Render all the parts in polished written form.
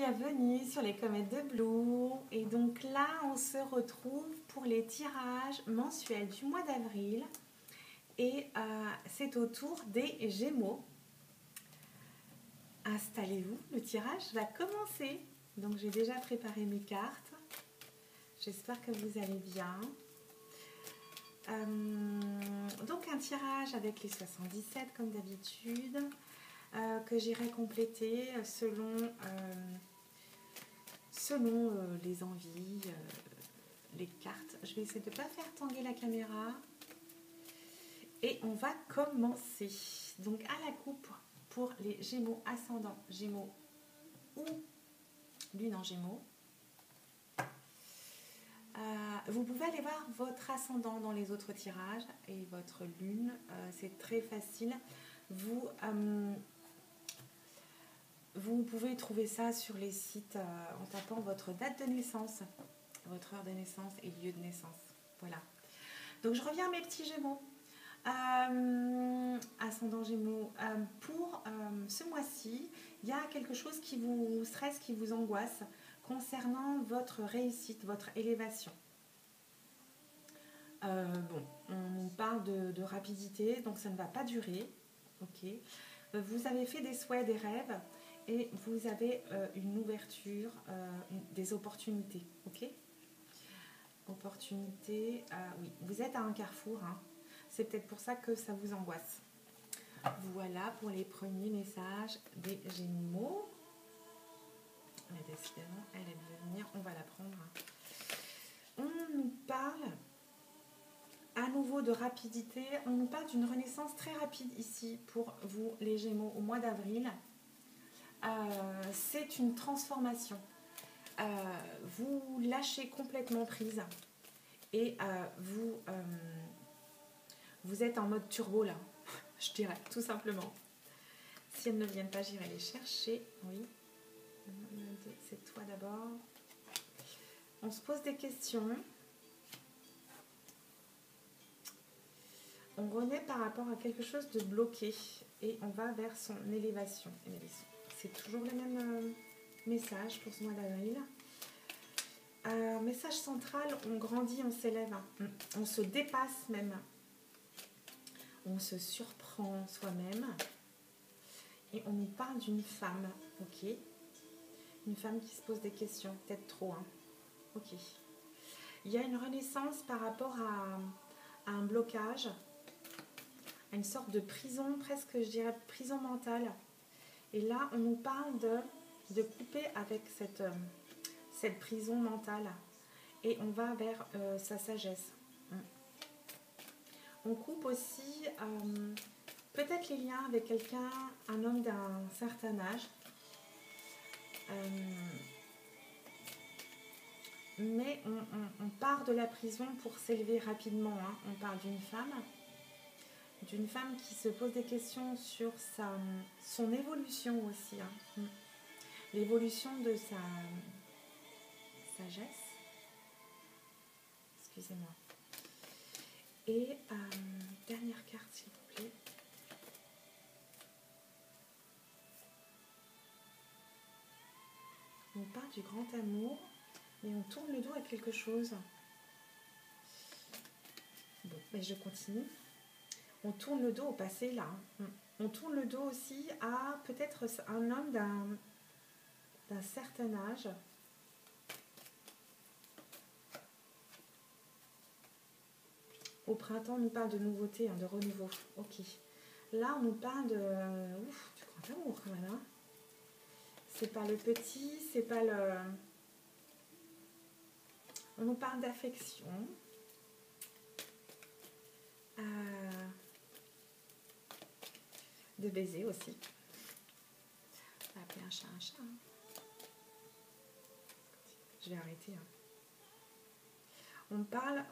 bienvenue sur les comètes de Blue. Et donc là, on se retrouve pour les tirages mensuels du mois d'avril. Et c'est au tour des Gémeaux. Installez-vous, le tirage va commencer. Donc j'ai déjà préparé mes cartes. J'espère que vous allez bien. Donc un tirage avec les 77 comme d'habitude. Que j'irai compléter selon les envies, les cartes. Je vais essayer de ne pas faire tanguer la caméra. Et on va commencer. Donc à la coupe pour les Gémeaux ascendant Gémeaux ou Lune en Gémeaux. Vous pouvez aller voir votre ascendant dans les autres tirages et votre lune. C'est très facile. Vous pouvez trouver ça sur les sites en tapant votre date de naissance, votre heure de naissance et lieu de naissance. Voilà. Donc je reviens à mes petits Gémeaux. Ascendant Gémeaux. Pour ce mois-ci, il y a quelque chose qui vous stresse, qui vous angoisse concernant votre réussite, votre élévation. On nous parle de rapidité, donc ça ne va pas durer. Ok. Vous avez fait des souhaits, des rêves. Et vous avez une ouverture, des opportunités, ok? Opportunités, oui, vous êtes à un carrefour, hein. C'est peut-être pour ça que ça vous angoisse. Voilà pour les premiers messages des Gémeaux. Mais décidément, elle aime venir, on va la prendre. On nous parle à nouveau de rapidité, on nous parle d'une renaissance très rapide ici pour vous les Gémeaux au mois d'avril. C'est une transformation. Vous lâchez complètement prise et vous êtes en mode turbo là, je dirais tout simplement. Si elles ne viennent pas, j'irai les chercher. Oui, c'est toi d'abord. On se pose des questions. On renaît par rapport à quelque chose de bloqué et on va vers son élévation. C'est toujours le même message pour ce mois d'avril. Message central, on grandit, on s'élève, on se dépasse même. On se surprend soi-même. Et on nous parle d'une femme, ok? Une femme qui se pose des questions, peut-être trop, hein? Ok. Il y a une renaissance par rapport à un blocage, à une sorte de prison, presque je dirais prison mentale. Et là, on nous parle de couper avec cette prison mentale. Et on va vers sa sagesse. On coupe aussi peut-être les liens avec quelqu'un, un homme d'un certain âge. Mais on part de la prison pour s'élever rapidement. Hein. On parle d'une femme qui se pose des questions sur son évolution aussi. Hein. L'évolution de sa sagesse. Excusez-moi. Et dernière carte, s'il vous plaît. On parle du grand amour, mais on tourne le dos à quelque chose. Bon, mais je continue. On tourne le dos au passé, là. On tourne le dos aussi à peut-être un homme d'un certain âge. Au printemps, on nous parle de nouveauté, hein, de renouveau. Ok. Là, on nous parle du grand amour, quand même. Hein. C'est pas le petit, c'est pas le... On nous parle d'affection. De baiser aussi. On va appeler un chat un chat. Hein. Je vais arrêter. Hein. On parle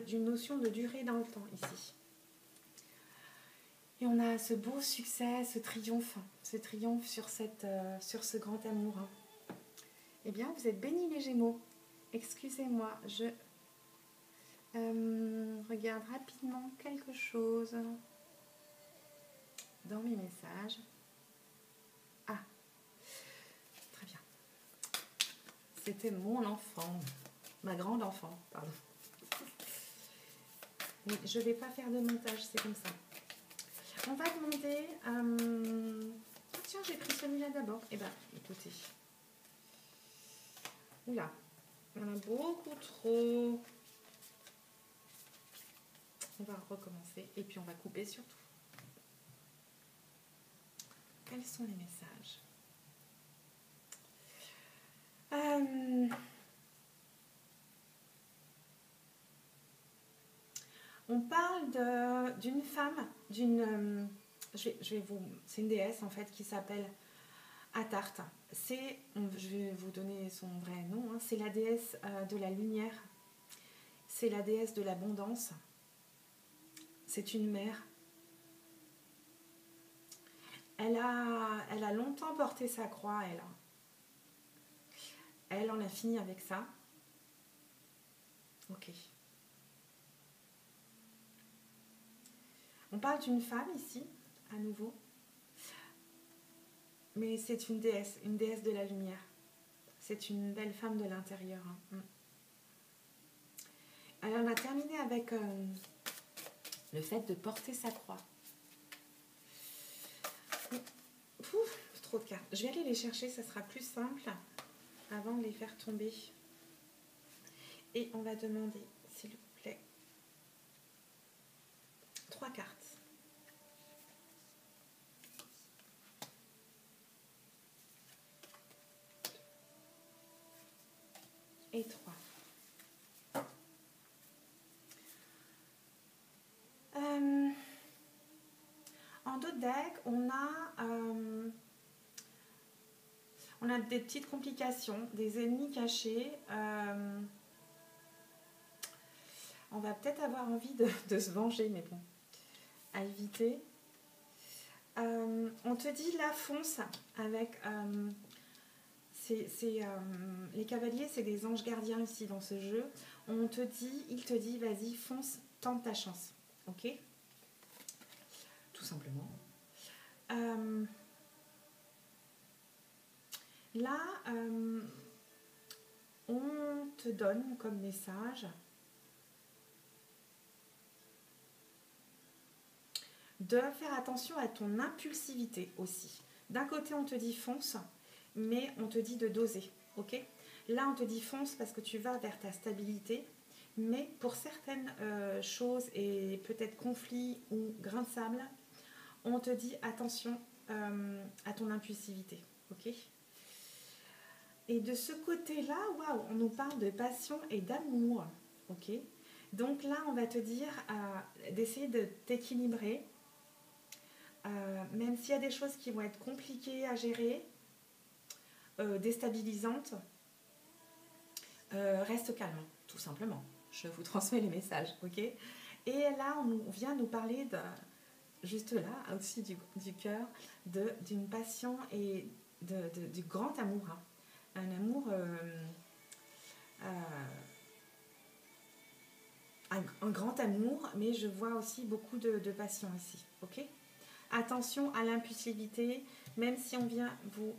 d'une notion de durée dans le temps ici. Et on a ce beau succès, ce triomphe sur ce grand amour. Hein. Eh bien, vous êtes bénis les Gémeaux. Excusez-moi, je regarde rapidement quelque chose dans mes messages. Ah, très bien. C'était mon enfant. Ma grande enfant, pardon. Mais je ne vais pas faire de montage, c'est comme ça. On va demander... Ah, tiens, j'ai pris celui-là d'abord. Eh bien, écoutez. Oula, on a beaucoup trop. On va recommencer et puis on va couper surtout. Quels sont les messages? On parle d'une femme, d'une... c'est une déesse en fait qui s'appelle Atarte. Je vais vous donner son vrai nom, hein, c'est la déesse de la lumière, c'est la déesse de l'abondance, c'est une mère. Elle a longtemps porté sa croix, elle en a fini avec ça. Ok. On parle d'une femme ici, à nouveau. Mais c'est une déesse de la lumière. C'est une belle femme de l'intérieur. Hein. Alors on a terminé avec le fait de porter sa croix. Ouf, trop de cartes. Je vais aller les chercher, ça sera plus simple avant de les faire tomber. Et on va demander, s'il vous plaît, 3 cartes. Et 3. En dos de deck, on a des petites complications, des ennemis cachés. On va peut-être avoir envie de se venger, mais bon, à éviter. On te dit là, fonce avec... les cavaliers, c'est des anges gardiens ici dans ce jeu. Il te dit, vas-y, fonce, tente ta chance. Ok? Tout simplement. Là, on te donne comme message de faire attention à ton impulsivité aussi. D'un côté, on te dit fonce, mais on te dit de doser. Ok? Là, on te dit fonce parce que tu vas vers ta stabilité, mais pour certaines choses et peut-être conflits ou grains de sable, on te dit attention à ton impulsivité. Ok? Et de ce côté-là, waouh, on nous parle de passion et d'amour. Ok? Donc là, on va te dire d'essayer de t'équilibrer. Même s'il y a des choses qui vont être compliquées à gérer, déstabilisantes, reste calme, tout simplement. Je vous transmets les messages, ok? Et là, on vient nous parler juste là, au-dessus du cœur, d'une passion et du grand amour. Hein. Un amour, un grand amour, mais je vois aussi beaucoup de passion ici, ok? Attention à l'impulsivité, même si on vient vous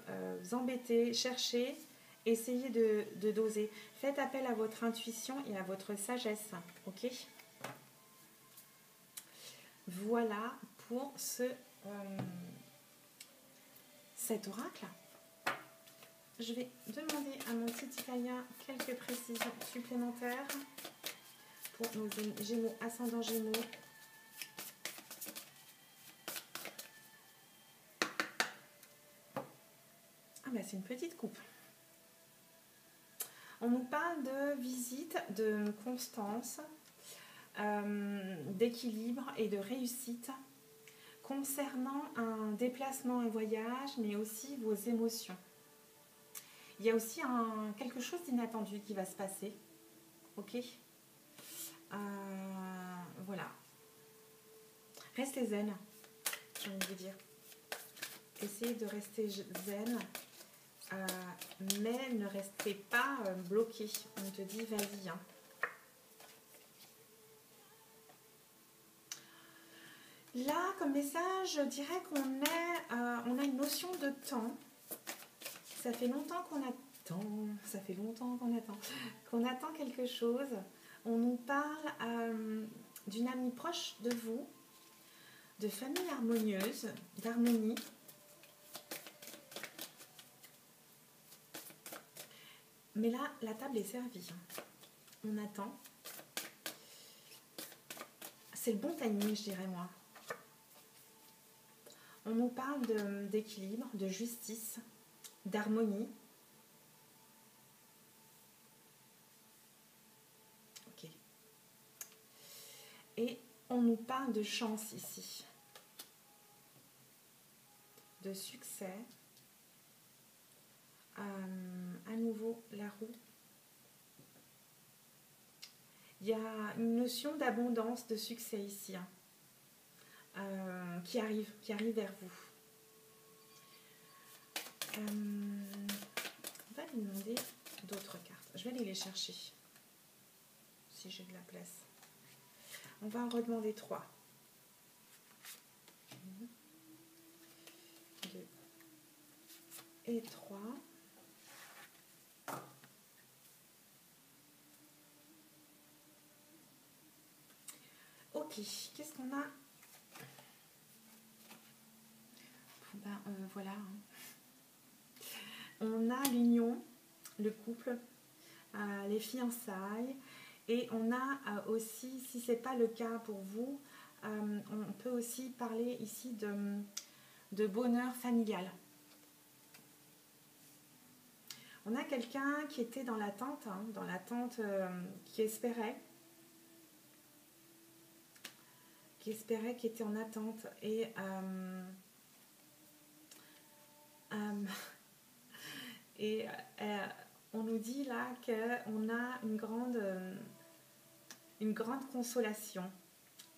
embêter, chercher, essayez de doser. Faites appel à votre intuition et à votre sagesse, ok? Voilà pour cet oracle. Je vais demander à mon petit Italien quelques précisions supplémentaires pour nos Gémeaux, ascendant Gémeaux. Ah bah c'est une petite coupe. On nous parle de visite, de constance, d'équilibre et de réussite concernant un déplacement, un voyage, mais aussi vos émotions. Il y a aussi quelque chose d'inattendu qui va se passer. Ok? Voilà. Restez zen, j'ai envie de dire. Essayez de rester zen, mais ne restez pas bloqué. On te dit vas-y. Hein. Là, comme message, je dirais qu'on a une notion de temps. Ça fait longtemps qu'on a attend, ça fait longtemps qu'on attend quelque chose. On nous parle d'une amie proche de vous, de famille harmonieuse, d'harmonie. Mais là, la table est servie. On attend. C'est le bon timing, je dirais moi. On nous parle d'équilibre, de justice, d'harmonie. Ok. Et on nous parle de chance ici. De succès. À nouveau, la roue. Il y a une notion d'abondance, de succès ici, hein, qui arrive vers vous. On va lui demander d'autres cartes. Je vais aller les chercher, si j'ai de la place. On va en redemander 3. 2 et 3. Ok, qu'est-ce qu'on a? Ben, voilà. On a l'union, le couple, les fiançailles, et on a aussi, si ce n'est pas le cas pour vous, on peut aussi parler ici de bonheur familial. On a quelqu'un qui était dans l'attente, qui espérait, qui était en attente, et on nous dit là qu'on a une grande consolation.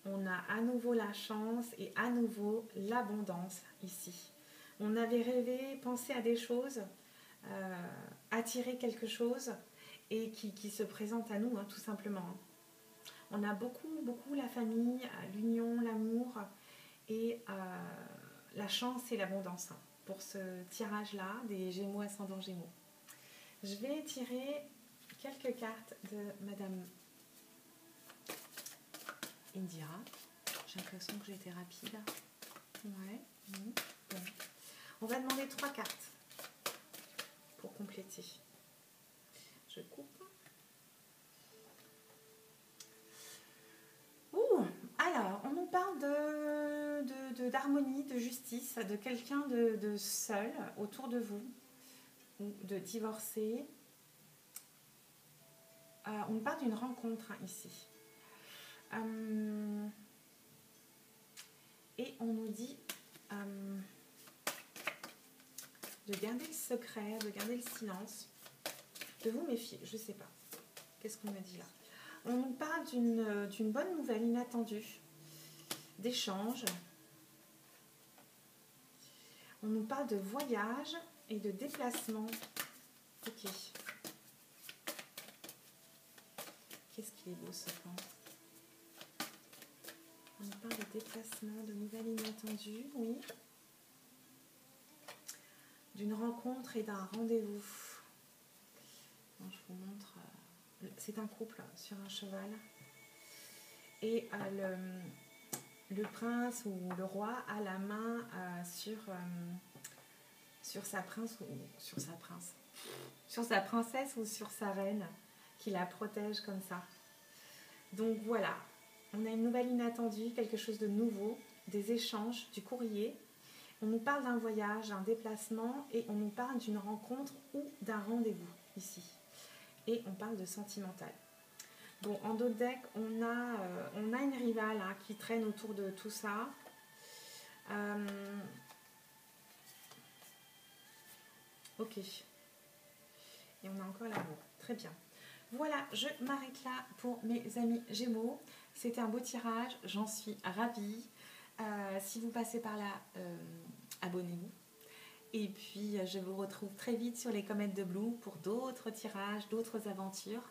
On a à nouveau la chance et à nouveau l'abondance ici. On avait rêvé, pensé à des choses, attiré quelque chose et qui se présente à nous, hein, tout simplement. On a beaucoup la famille, l'union, l'amour et la chance et l'abondance, hein, pour ce tirage-là des Gémeaux ascendant Gémeaux. Je vais tirer quelques cartes de Madame Indira. J'ai l'impression que j'ai été rapide. Ouais. Bon. On va demander 3 cartes pour compléter. Je coupe. Alors, on nous parle d'harmonie, de justice, de quelqu'un de seul autour de vous, ou de divorcé. On nous parle d'une rencontre, hein, ici. Et on nous dit de garder le secret, de garder le silence, de vous méfier. Je ne sais pas. Qu'est-ce qu'on me dit là? On nous parle d'une bonne nouvelle inattendue, d'échange. On nous parle de voyage et de déplacement. Ok. Qu'est-ce qu'il est beau ce plan. On nous parle de déplacement, de nouvelles inattendues, oui. D'une rencontre et d'un rendez-vous. Je vous montre. C'est un couple sur un cheval. Et le prince ou le roi a la main sur sa princesse ou sur sa reine qui la protège comme ça. Donc voilà, on a une nouvelle inattendue, quelque chose de nouveau, des échanges, du courrier. On nous parle d'un voyage, d'un déplacement et on nous parle d'une rencontre ou d'un rendez-vous ici. Et on parle de sentimental. Bon, en dos de deck, on a une rivale, hein, qui traîne autour de tout ça. Ok. Et on a encore l'amour. Très bien. Voilà, je m'arrête là pour mes amis Gémeaux. C'était un beau tirage, j'en suis ravie. Si vous passez par là, abonnez-vous. Et puis, je vous retrouve très vite sur les comètes de Blue pour d'autres tirages, d'autres aventures.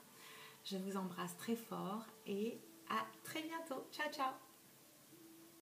Je vous embrasse très fort et à très bientôt. Ciao, ciao!